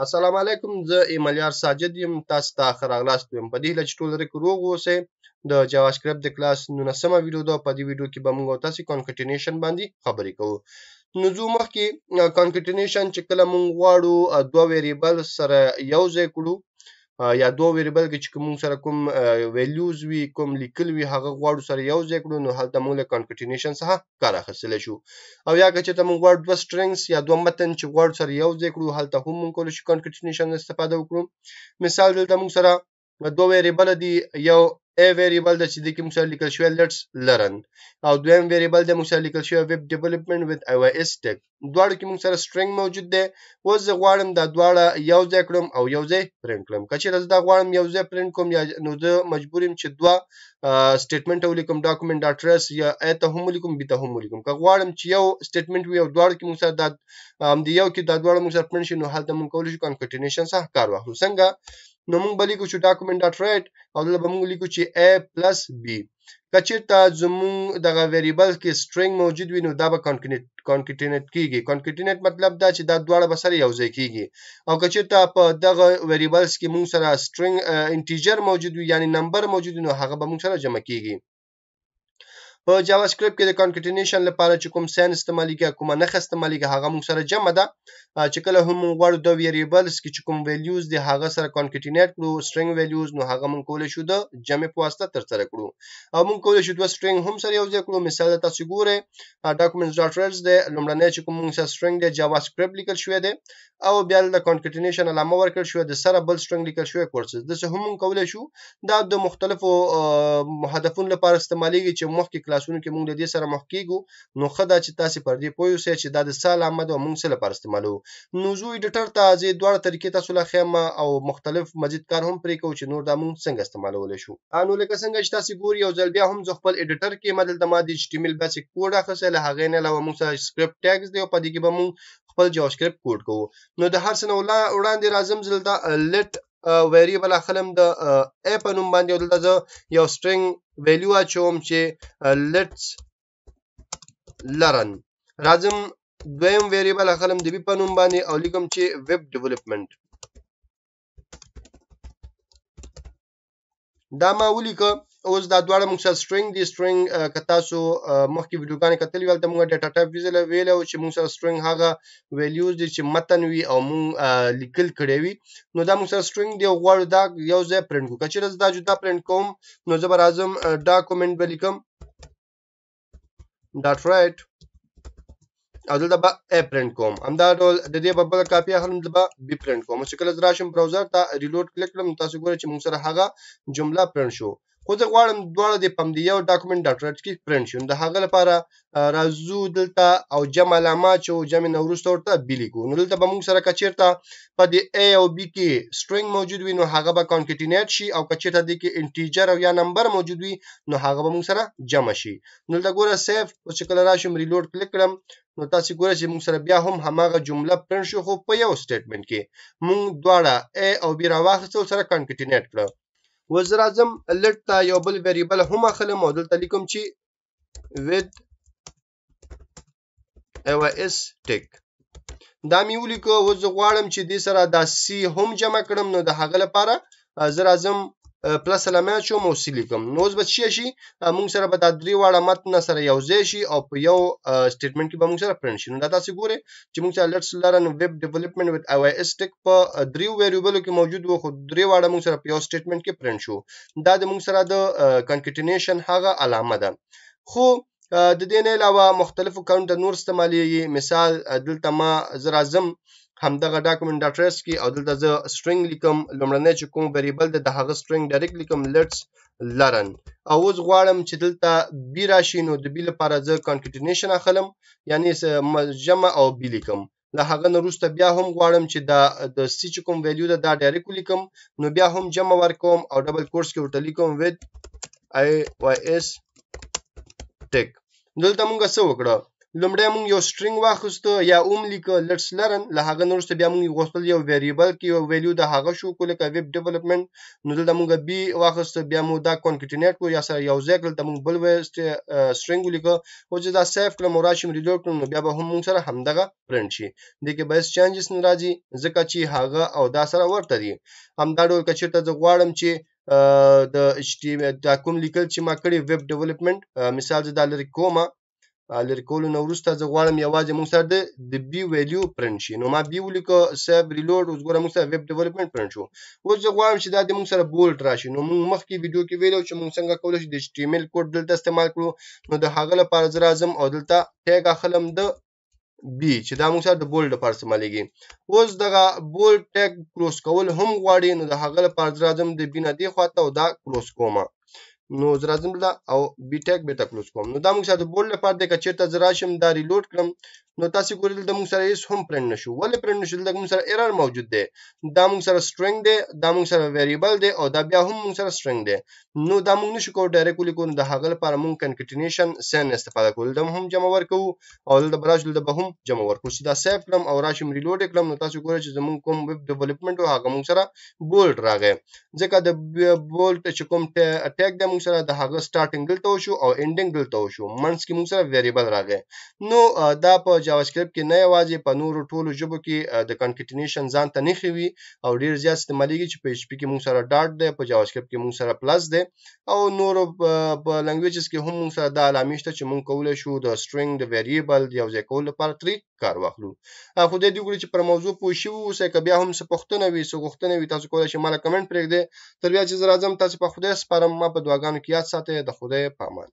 السلام علیکم، زه ایمالیار ساجد یم. تاسو ته ښه راغلاست وایم. په دې هیله چې ټول لرې روغ اوسئ. د جاوا سکرپټ د کلاس 19مه ویډیو ده. په دې ویډیو کې به موږ او تاسو کانکټینیشن باندې خبرې کوو. نو زه مخکې کانکټینیشن چې کله موږ غواړو دوه ویریبل سره یو ځای کړو یا دوه ویریبل کې چې موږ سره کوم ویلیوز وي، کوم لیکل وي، هغه غواړو سره یو ځای کړو، نو هلته موږ له کانکټینیشن څخه کار اخیستلی شو. او یا که چېرته موږ غواړو دوه سټرنګز یا دوه متن چې غواړو سره یو ځای کړو، هلته هم موږ کولی شو کانکټینیشن استفاده وکړو. مثال دلته موږ سره دوه ویریبل دي. یو A ویریبل د چې د کې موږ سره لیکل شوی لیټس لرن، او دویم ویریبل د موږ سره لیکل شوی ویب ډیولپمنٹ وذ iOS ټیک. دواړو کې موږ سره سټرنګ موجود دی. اوس زه غواړم دا دواړه یو ځای کړم او یو ځای پرینټ کړم. که چېرته زه دا غواړم یو ځای پرینټ کوم، یا نو زه مجبور یم چې دوه سټیټمنټ ولیکم، ډاکومنټ ډاټ ریس یا A ته هم ولیکم، B ته هم ولیکم. که غواړم چې یو سټیټمنټ وي او دواړو کې موږ سره دا د یو کې دا دواړه موږ سره پرینټ شي، نو هلته موږ کولی شو کانکټینیشن څخه کار واخلو. څنګه؟ نو موږ به لیکو چې ډاکومنټ ډاټ رایټ او دلته به موږ لیکو چې A پلس B. که چېرته زموږ دغه ویریبل کې سټرنګ موجود وي، نو دا به کانکټینیټ کیږي. کانکټینیټ مطلب دا چې دا دواړه به سره یو ځای کیږي. او که چېرته په دغه ویریبلز کې موږ سره سټرنګ انټیجر موجود وي، یعنی نمبر موجود وي، نو هغه به موږ سره جمع کیږي. په جاوا سکرپټ کې د کانکټینیشن لپاره چې کوم ساين استعمالېږي، کومه نښه استعمالېږي، هغه موږ سره جمع ده. چې کله هم موږ غواړو د ویریبلز کې چې کوم ویلیوز دي هغه سره کانکټینیټ کړو سټرنګ ویلیوز، نو هغه موږ کولی شو د جمع په واسطه ترسره کړو. او موږ کولی شو دوه سټرنګ هم سره یو ځای کړو. مثال تاسو ګورئ، ډاکومنټس ډاټ ریلز دی، لومړنی چې کوم موږ سره سټرنګ دی جاوا سکرپټ لیکل شوی دی، او بیا د کانکټینیشن علامه ورکړل شوې د سره بل سټرنګ لیکل شوی کورسز. داسې هم موږ کولی شو دا د مختلفو هدفونو لپاره استعمالېږي چې مخکې کلاسونو کې موږ د دې سره مخ کیږو. نو ښه ده چې تاسې پر دې پوه اوسئ چې دا د څه علامه ده او موږ څه لپاره استعمالوو. نو زه ایډیټر ته ځې دواړه طریقې تاسو له ښیم او مختلف مزید کار هم پرې کوو چې نور دا موږ څنګه استعمالولی شو. نو لکه څنګه چې تاسې ګورئ، یو ځل بیا هم زه خپل ایډیټر کې ما دلته د HTML بیسیک کوډ اخیستی، له هغې نه علاوه موږ سره سکرپټ ټیګز دی او په دې کې به موږ خپل جاوا سکرپټ کوډ کوو. نو د هر څه نه وړاندې راځم، زه دلته لیټ ویریبل اخلم د A په نوم باندې، او دلته زه یو سټرنګ ویلیو اچوم چې لیټس لرن. راځم دویم ویریبل اخلم د B په نوم باندې او لیکم چې ویب ډیولپمنٹ. دا ما ولیکه. اوس دا دواړه موږ سره سټرنګ دي. سټرنګ که تاسو مخکې ویډیوګانې کتلې وي، هلته موږ ډاټا ټایپ ویلی و چې موږ سره سټرنګ هغه ویلیوز دي چې متن وي او موږ لیکل کړی وي. نو دا موږ سره سټرنګ دی او غواړو دا یو ځای پرینټ کړو. که چېرته زه دا جدا پرینټ کوم، نو زه به راځم ډاکومنټ به لیکم ډاټ رایټ او دلته به A پرینټ کوم. همدا ډول د دې به بله کاپي اخلم، دلته به B پرینټ کوم. چې کله زه راشم براوزر ته ریلوډ کلیک کړم، تاسو ګورئ چې موږ سره هغه جمله پرینټ شو. خو زه غواړم دواړه د په همدې یو ډاکومنټ ډاټ رایټ کې پرینټ شي. نو د هغه لپاره راځو دلته او جمع علامه چې جمع نه وروسته ورته B لیکو. نو دلته به موږ سره که چېرته په دې A او B کې سټرنګ موجود وي، نو هغه به کانکټینیټ شي، او که چېرته دې کې انټیجر او یا نمبر موجود وي، نو هغه به موږ سره جمع شي. نو دلته ګوره سیف. اوس چې کله راشم ریلوډ کلیک کړم، نو تاسو ګورئ چې موږ سره بیا هم هماغه جمله پرینټ شو، خو په یو سټیټمنټ کې موږ دواړه A او B راواخیستل سره کانکټینیټ کړه. اوس زه راځم لیټ ته یو بل ویریبل هم اخلم او دلته لیکم چې with iOS ټیک. دا مې ولیکو. اوس زه غواړم چې دې سره دا C هم جمع کړم. نو د هغه لپاره زه راځم پلس علامه اچوم او C لیکم. نو اوس به څه شي، موږ سره به دا درې واړه متن سره یو ځای شي او په یو سټیټمنټ کې به موږ سره پرینټ شي. نو دا تاسو ګورئ چې موږ سره لیټس لرن ویب ډیولپمنٹ وذ iOS ټیک په دریو ویریبلو کې موجود و، خو درې واړه موږ سره په یو سټیټمنټ کې پرینټ شو. دا د موږ سره د کانکټینیشن هغه علامه ده. خو د دې نه علاوه مختلفو کارونو ته نور استعمالېږي. مثال دلته ما زه راځم همدغه ډاکومنټ ډاټ ریس کې او دلته زه سټرنګ لیکم، لومړنی چې کوم ویریبل دی د هغه سټرنګ ډایرکټ لیکم لیټس لرن. او اوس غواړم چې دلته B راشي، نو د B لپاره زه کانکټینیشن اخلم، یعنی جمع او B لیکم. له هغه نه وروسته بیا هم غواړم چې دا د C چې کوم ویلیو ده دا ډایرکټ ولیکم، نو بیا هم جمع ورکوم او ډبل کورس کې ورته لیکم with iOS ټیک. دلته موږ څه وکړه، لومړی موږ یو string واخیسته یا اوم لیکه let's learn له هغه نه وروسته بیا موږ غوښتل یو variable کې یو value د هغه شو کو لکه web development نو دلته موږ b واخیسته بیا موږ دا concatenate کو یا سره یو ځای کړل ته موږ بل string ولیکه او چې دا سیف کړم او راشم reload کړم نو بیا به هم موږ سره همدغه print شي دې کې به هیڅ changes نه راځي ځکه چې هغه او دا سره ورته دي همدا ډول که چېرته زه غواړم چې د HTML دا کوم لیکل چې ما کړی ویب ډیولپمنٹ مثال زه دا لري کومه لري کولو نو وروسته زه غواړم یوازې موږ سره د بي ویلیو پرنټ شي نو ما بي ولیکه سیف ریلوډ اوس ګوره موږ سره ویب ډیولپمنٹ پرنټ شو اوس زه غواړم چې دا د موږ سره بولډ راشي نو موږ مخکې ویډیو کې ویلو چې موږ څنګه کولی شو د HTML کوډ دلته استعمال کړو نو د هغه لپاره زه راځم او دلته ټیګ اخلم د بي چې دا موږ سره د بولډ لپاره استعمالیږي اوس دغه بولډ ټیګ کلوز کول هم غواړي نو د هغه لپاره زه راځم د بي نه دې خواته او دا کلوز کومه نو زه راځم دلته او بي ټیګ بیرته کلوز کوم نو دا موږ سره د بولډ لپاره دی که چېرته زه راشم دا ریلوډ کړم نو تاسو ګورئ دلته موږ سره هیڅ هم پرنټ نشو ولې پرنټ نشو دلته موږ سره ایرر موجود دی دا موږ سره string دی دا موږ سره variable دی او دا بیا هم موږ سره string دی نو دا موږ نشو کوو ډایرکټ ولیکو نو د هغه لپاره موږ concatenation sen استفاده کوو دلته هم جمع ورکوو او دلته به راشو دلته به هم جمع ورکوو چې دا سیف کړم او راشم ریلوډ یې کړم نو تاسو ګورئ چې زموږ کوم ویب ډیولپمنټ و هغه موږ سره بولډ راغی ځکه د بولډ چې کوم ټیګ دی موږ سره د هغه سټارټینګ دلته وشو او انډینګ دلته وشو منځ کې موږ سره variable راغی نو دا په جاوا سکرپټ کې نه یوازې په نورو ټولو ژبو کې د concatenation ځان ته نښې وي او ډیر زیات استعمالیږي چې په PHP کې موږ سره ډاټ دی په جاوا سکرپټ کې موږ سره پلس دی او نورو په لنګویجز کې هم موږ سره دا علامې شته چې موږ کولی شو د string د variable د یوځای کولو لپاره ترې کار واخلو خو دې وګورئ چې پر موضوع پوه شوي اوسئ که بیا هم څه پوښتنه وي څه غوښتنه وي تاسو کولی شئ ما له کمنټ پرېږدئ تر بیا چې زه راځم تاسو په خدای سپارم ما په دعاګانو کې یاد ساتئ د خدای په امان